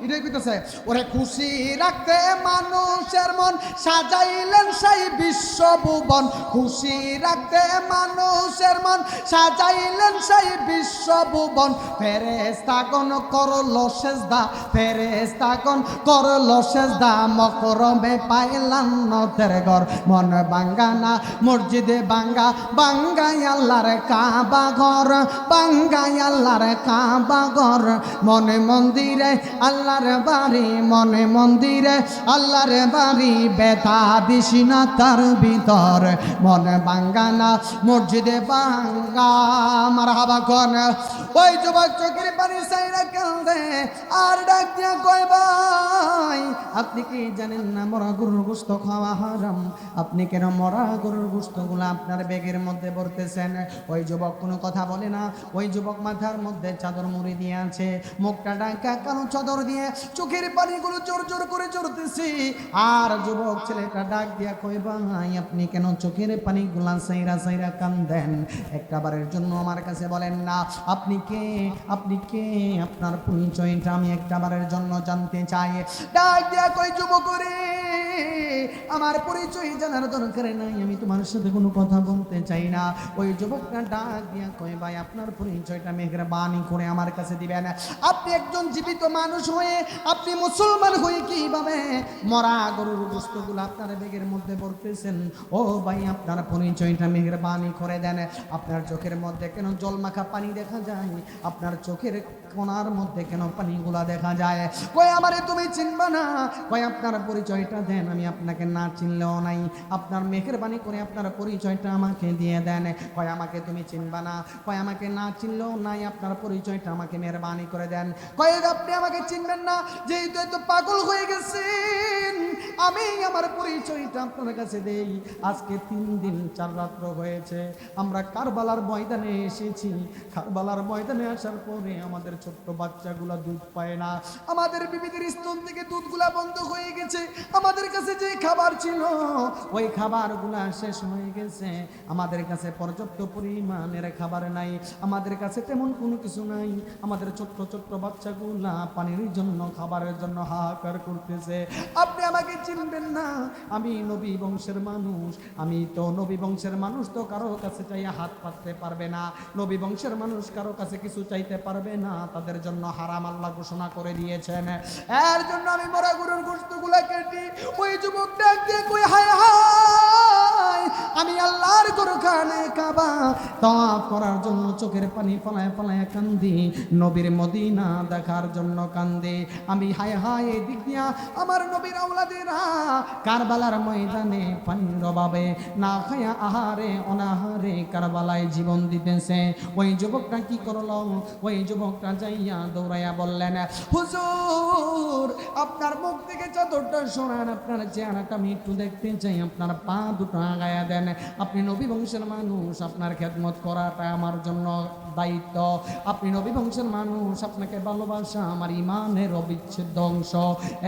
এটাই কইতেছে। ওরে খুশি রাখতে মানুষের মন সাজাইলেন সেই বিশ্বভুবন, খুশি রাখতে মানুষের মন সাজাইলেন সেই বিশ্বভুবন। ফেরেশতাগণ করলো সেজদা, ফেরেশতাগণ করলো সেজদা, মকরমে পাইলাম নতের ঘর। মন বাঙ্গানা মসজিদে বাঙ্গা, বাঙ্গাই আল্লাহর কাবা ঘর, বাঙ্গাই আল্লাহর কাবা ঘর। মনে মন্দিরে আল্লাহর বাড়ি, মনে মন্দিরে আল্লাহর বাড়ি, বেতা দিস না তার ভিতর। মনে বাঙ্গানা মসজিদে বাঙ্গা, মারহাবা কোন? ওই যুবক চোখের পানি সাইরা কাঁদে আর ডাক দিয়া কয়, ভাই আপনি কি জানেন না মরা গরুর গোশত খাওয়া হারাম? আপনি কেন মরা গরুর গোশতগুলো আপনার ব্যাগের মধ্যে ভরতেছেন? ওই যুবক কোনো কথা বলে না। ওই যুবক মাথার মধ্যে চাদর মুড়ি দিয়ে আছে, মুখটা ঢাকা কালো চাদর দিয়ে, চোখের পানিগুলো জোর জোর করে ঝরতেছে। আর যুবক ছেলেটা ডাক দিয়া কয়, ভাই আপনি কেন চোখের পানিগুলা সাইরা সাইরা কান্দেন? একটাবারের জন্য আমার কাছে বলেন না আপনি কে, আপনি কে? আপনার পরিচয়টা আমি একটাবারের জন্য জানতে চাই। ডাক দিয়া কই, যুবক রে আমার পরিচয় জানার দরকার নাই, আমি তোমার সাথে কোনো কথা বলতে চাই না। ওই যুবকটা ডাক দিয়া কই, ভাই আপনার পরিচয়টা মেহেরবানি করে আমার কাছে দিবেন। আপনি একজন জীবিত মানুষ হয়ে, আপনি মুসলমান হয়ে কিভাবে মরা গরুর গোশতগুলো আপনার ব্যাগের মধ্যে ভরতেছেন? ও ভাই আপনার পরিচয়টা মেহেরবানি করে দেন। আপনার চোখের মধ্যে কেন জলমাখা পানি দেখা যায়? আপনার চোখের কোনার মধ্যে কেন পানিগুলা দেখা যায়? কই আমারে তুমি চিনবা না? কই আপনার পরিচয়টা দেন, আমি আপনাকে না চিনলেও নাই, আপনার মেহেরবানি করে আপনার পরিচয়টা আমাকে দিয়ে দেন। কই আমাকে তুমি চিনবা না? কই আমাকে না চিনলেও নাই, আপনার পরিচয়টা আমাকে মেহেরবানি করে দেন। কই আপনি আমাকে চিনবেন না, যেহেতু এত পাগল হয়ে গেছেন, আমি আমার পরিচয়টা আপনার কাছে দেই। আজকে 3 দিন 4 রাত্র হয়েছে আমরা কারবালার ময়দানে এসেছি। কারবালার ময়দানে আসার পরে আমাদের ছোট্ট বাচ্চাগুলা দুধ পায় না, আমাদের বিবিদের স্তন থেকে দুধগুলা বন্ধ হয়ে গেছে, আমাদের কাছে যে খাবার ছিল ওই খাবারগুলা শেষ হয়ে গেছে, আমাদের কাছে পর্যাপ্ত পরিমাণের খাবার নাই, আমাদের কাছে তেমন কোনো কিছু নাই। আমাদের ছোট্ট ছোট্ট বাচ্চাগুলা পানির জন্য, খাবারের জন্য হাহাকার করতেছে। আপনি আমাকে চিনবেন না, আমি নবী বংশের মানুষ। আমি তো নবী বংশের মানুষ, তো কারো কাছে চাইয়া হাত পাততে পারবে না। নবী বংশের মানুষ কারো কাছে কিছু চাইতে পারবে না, তাদের জন্য হারাম আল্লাহ ঘোষণা করে দিয়েছেন। এর জন্য আমি মরা গরুর গোশতগুলো কেটে ওই যুবক ডাক দিয়ে কই, হায় হায়, আমি আল্লাহর গরখানে কাবা তাওয়াফ করার জন্য চোখের পানি ফলায় ফলায় কান্দি, নবীর মদিনা দেখার জন্য কান্দে আমি। হায় হায়, এদিক দিয়া আমার নবীর আওলাদেরা কারবালার ময়দানে পানির অভাবে না খায়া আহারে অনাহারে কারবালায় জীবন দিতেছে। ওই যুবকটা কি করলো? ওই যুবকটা যাইয়া দৌড়াইয়া বললেন, হুজুর আপনার মুখ থেকে চাদরটা সরান, আপনার চেহারাটা আমি একটু দেখতে চাই, আপনার পা দুটো আগায়া দেন। আপনি নবী বংশের মানুষ, আপনার খেদমত করাটা আমার জন্য দায়িত্ব। আপনি নবী বংশের মানুষ, আপনাকে ভালোবাসা আমার ইমানের অবিচ্ছেদ্য অংশ।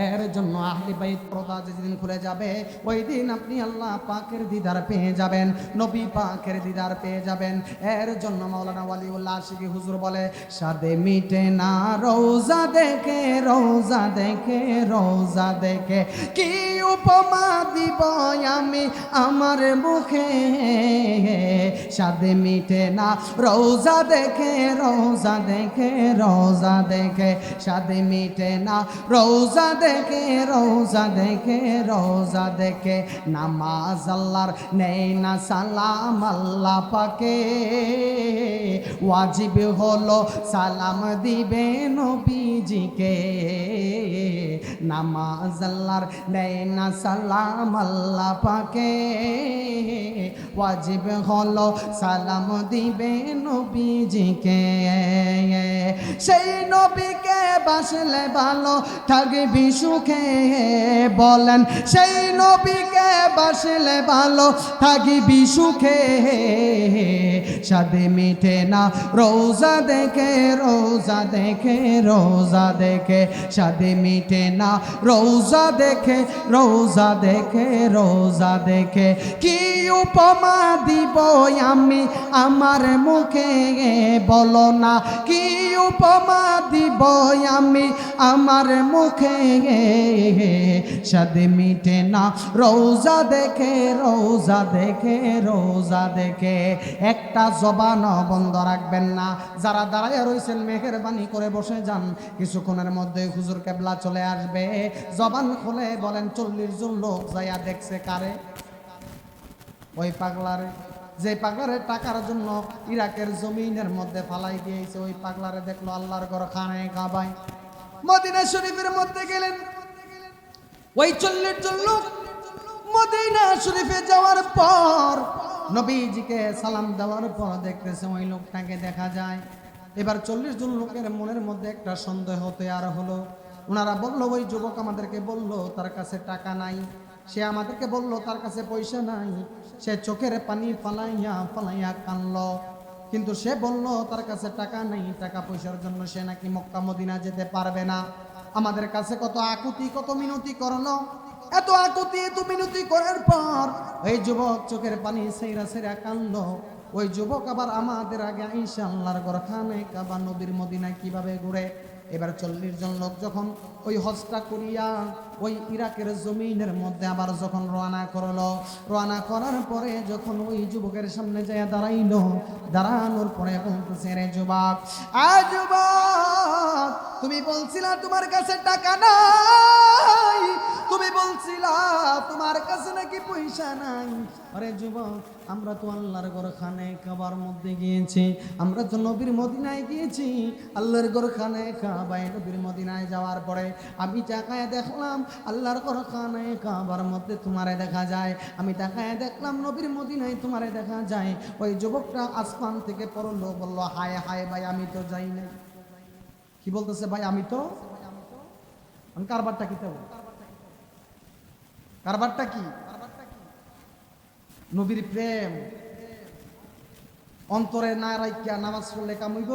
এর জন্য আহলে বাইত পর্দা যেদিন খুলে যাবে, ওই দিন আপনি আল্লাহ পাকের দিদার পেয়ে যাবেন, নবী পাকের দিদার পেয়ে যাবেন। এর জন্য মাওলানা ওয়ালিউল্লাহ আশিকি হুজুর বলে, সাদে মিটে না রোজা দেখে, রোজা দেখে, রোজা দেখে কি উপমা দিব আমি আমার মুখে। সাদে মিটে না রোজা দেখে, রোজা দেখে, রোজা দেখে, সাদে মিটে না রোজা দেখে, রোজা দেখে, রোজা দেখে। নামাজ আল্লাহর নেই না সালাম আল্লাহ পাকে, ওয়াজিব হলো সালাম দিবে নবীজিকে। নামাজ আল্লাহর নেই না সালাম আল্লাহ পাকে, ওয়াজিব হলো সালাম দিবে নবীজিকে। সেই নবীকে বাসলে ভালো থাকবি সুখে, বলেন সেই নবীকে বাসলে ভালো থাকবি সুখে। সাদে মিটে না রোজা দেখে, রোজা দেখে, রোজা দেখে, সাদে মিটে না রোজা দেখে, রোজা দেখে, রোজা দেখে কি উপমা দিব আমি আমার মুখে, বলো না কি উপমা দিব আমি আমার মুখে। সাদে মিটে না রোজা দেখে, রোজা দেখে, রোজা দেখে। একটা জবান বন্ধ রাখবেন না। যারা দাঁড়াইয়া রয়েছেন মেহেরবানি করে বসে যান, কিছুক্ষণের মধ্যে হুজুর কেবলা চলে আসবে। জবান খুলে বলেন 40 জন লোক যাইয়া দেখছে কারে? ওই পাগলারে, যে পাগলারে টাকার জন্য ইরাকের জমিনের মধ্যে ফালাই দিয়েছে, ওই পাগলারে দেখলো আল্লাহর ঘর খানায় কাবায় মদিনা শরীফের মধ্যে গেলেন। ওই 40 জন লোক মদিনা শরীফে যাওয়ার পর নবীজিকে সালাম দেওয়ার পর দেখতেছে ওই লোকটাকে দেখা যায়। এবার 40 জন লোকের মনের মধ্যে একটা সন্দেহ তৈরি হলো। ওনারা বললো, ওই যুবক আমাদেরকে বললো তার কাছে টাকা নাই, সে আমাদেরকে বললো তার কাছে পয়সা নাই, সে চোখের পানি ফালাইয়া ফালাইয়া কানলো, কিন্তু সে বলল তার কাছে টাকা নেই, টাকা পয়সার জন্য সে নাকি মক্কা মদিনা যেতে পারবে না। আমাদের কাছে কত আকুতি কত মিনতি করলো, এত আকুতি এত মিনতি করার পর ওই যুবক চোখের পানি সেরা সেরা কানলো। ওই যুবক আবার আমাদের আগে আইসা আল্লাহর ঘরখানে কাবা নবীর মদিনায় কিভাবে ঘুরে। এবার 40 জন লোক যখন ওই হজটা করিয়া ওই ইরাকের জমিনের মধ্যে আবার যখন রওনা করলো, রওনা করার পরে যখন ওই যুবকের সামনে যায় দাঁড়াইলো, দাঁড়ানোর পরে বলতেছে, রে যুবক, যুবক তুমি বলছিলা তোমার কাছে টাকা নাই, তুমি বলছিলা তোমার কাছে নাকি পয়সা নাই। আরে যুবক, আমরা তো আল্লাহর ঘরখানে কাবার মধ্যে গিয়েছি, আমরা তো নবীর মদিনায় গিয়েছি। আল্লাহর ঘরখানে কাবায় নবীর মদিনায় যাওয়ার পরে আমি তাকায় দেখলাম আল্লাহর ঘরখানে কাবার মধ্যে তোমারে দেখা যায়, আমি তাকায় দেখলাম নবীর মদিনায় তোমারে দেখা যায়। ওই যুবকটা আসমান থেকে পড়লো, বলল, হায় হায় ভাই আমি তো যাই না। কি বলতেছে? ভাই আমি তো, কারবারটা কি? কারবারটা কি? নবীর প্রেম অন্তরে না রাখিয়া নামাজ পড়লে কামইব?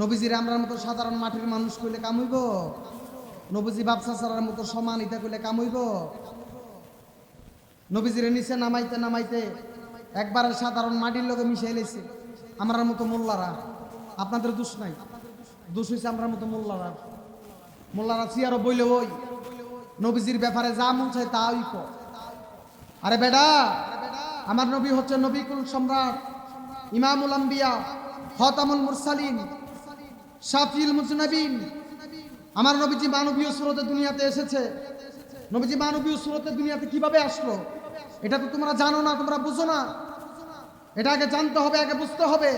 নবীজির আমরার মতো সাধারণ মাটির মানুষ কইলে কামইব? নবীজি বাপসা ছাড়ার মতো সমান ইটা কইলে কামইব? নবীজির নিচে নামাইতে নামাইতে একবারে সাধারণ মাটির লোকে মিশে এলেছে আমরার মতো মোল্লারা। আপনাদের দোষ নাই, দোষ হয়েছে আমরার মতো মোল্লারা। মোল্লারা চেয়ারও বইলে ওই নবীজির ব্যাপারে যা মন চায় তাই কর। আরে বেটা, আমার নবী হচ্ছে নবীকুল সম্রাট, ইমামুল আম্বিয়া, খতামুল মুরসালিন, শাফিউল মুজনাবিন। আমার নবীজি মানবীয় সুরতে দুনিয়াতে এসেছে। নবীজি মানবীয় সুরতে দুনিয়াতে কিভাবে আসলো এটা তো তোমরা জানো না, তোমরা বুঝো না। এটা আগে জানতে হবে, আগে বুঝতে হবে।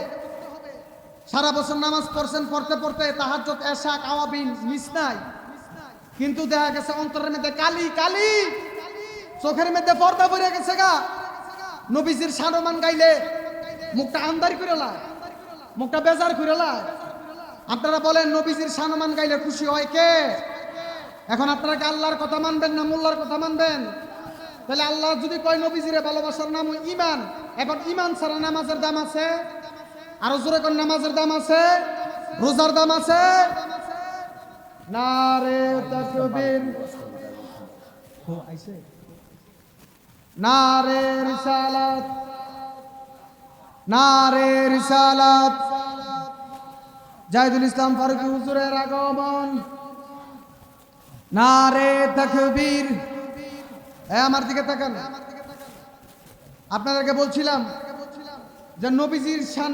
সারা বছর নামাজ পড়ছেন, পড়তে পড়তে তাহাজ্জুদ, এশা, আওয়াবিন মিস নাই, কিন্তু দেখা গেছে অন্তরের মধ্যে কালি কালি, চোখের মধ্যে পর্দা পড়ে গেছে গা। নবীজির শানমান গাইলে মুখটা আন্দার করে লায়, মুখটা বেজার করে লায়। আপনারা বলেন নবীজির শানমান গাইলে খুশি হয় কে? এখন আপনারা কি আল্লাহর কথা মানবেন না মোল্লার কথা মানবেন? তাহলে আল্লাহ যদি কয় নবীজিরে ভালোবাসার নাম ঈমান, এখন ঈমান ছাড়া নামাজের দাম আছে? আরো জোরে কোন নামাজের দাম আছে, রোজার দাম আছে? নারে তাকবীর, নারে রিসালাত, নারে রিসালাত। জাহিদুল ইসলাম ফারুকী হুজুরের আগমন। নারে তাকবীর। আমার দিকে তাকান। আপনাদেরকে বলছিলাম যে নবীজির শান